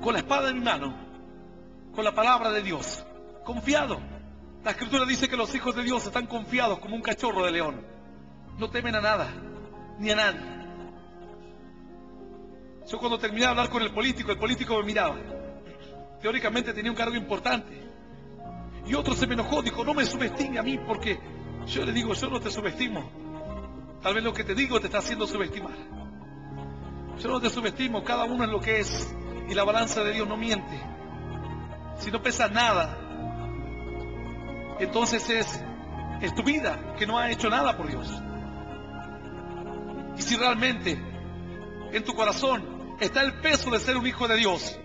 con la espada en mi mano, con la palabra de Dios, confiado. La Escritura dice que los hijos de Dios están confiados como un cachorro de león. No temen a nada, ni a nadie. Yo cuando terminé de hablar con el político me miraba. Teóricamente tenía un cargo importante. Y otro se me enojó, dijo, no me subestime a mí, porque yo le digo, yo no te subestimo. Tal vez lo que te digo te está haciendo subestimar. Yo no te subestimo, cada uno es lo que es. Y la balanza de Dios no miente. Si no pesa nada, entonces es tu vida que no ha hecho nada por Dios. Y si realmente en tu corazón está el peso de ser un hijo de Dios,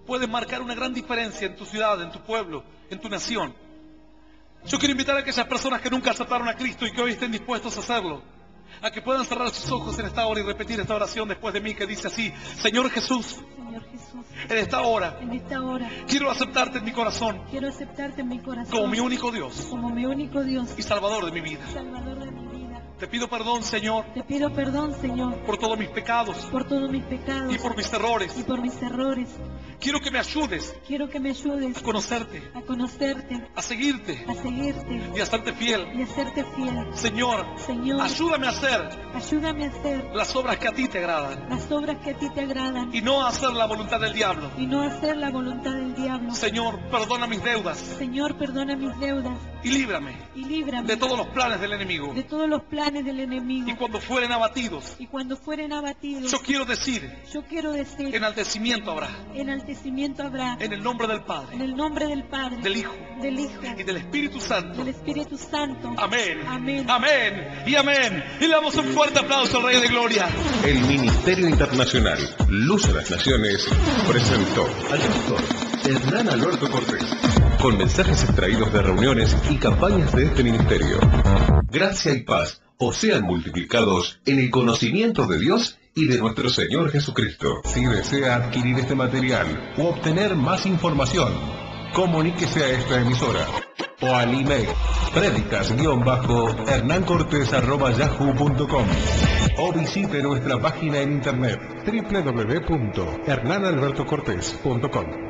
puedes marcar una gran diferencia en tu ciudad, en tu pueblo, en tu nación. Yo quiero invitar a aquellas personas que nunca aceptaron a Cristo y que hoy estén dispuestos a hacerlo, a que puedan cerrar sus ojos en esta hora y repetir esta oración después de mí, que dice así: Señor Jesús, en esta hora quiero aceptarte en mi corazón, como mi único Dios y Salvador de mi vida. Te pido perdón, Señor, por todos mis pecados y por mis errores. Quiero que me ayudes a conocerte, a seguirte y a serte fiel. Señor, ayúdame a hacer las obras que a ti te agradan y no a hacer la voluntad del diablo. Señor, perdona mis deudas. y líbrame de todos los planes del enemigo. de todos los planes del enemigo. Y cuando fueren abatidos, Y cuando fueren abatidos, yo quiero decir, yo quiero decir, enaltecimiento habrá, enaltecimiento habrá, en el nombre del en Padre, el nombre del Padre, del Hijo del Hijo, y del Espíritu Santo. del Espíritu Santo. Amén. Amén. Amén y amén. Y le damos un fuerte aplauso al Rey de Gloria. El Ministerio Internacional Luz a las Naciones presentó al doctor Hernán Alberto Cortés con mensajes extraídos de reuniones y campañas de este ministerio. Gracia y paz os sean multiplicados en el conocimiento de Dios y de nuestro Señor Jesucristo. Si desea adquirir este material u obtener más información, comuníquese a esta emisora o al email predicas-hernancortes@yahoo.com o visite nuestra página en internet www.hernanalbertocortes.com.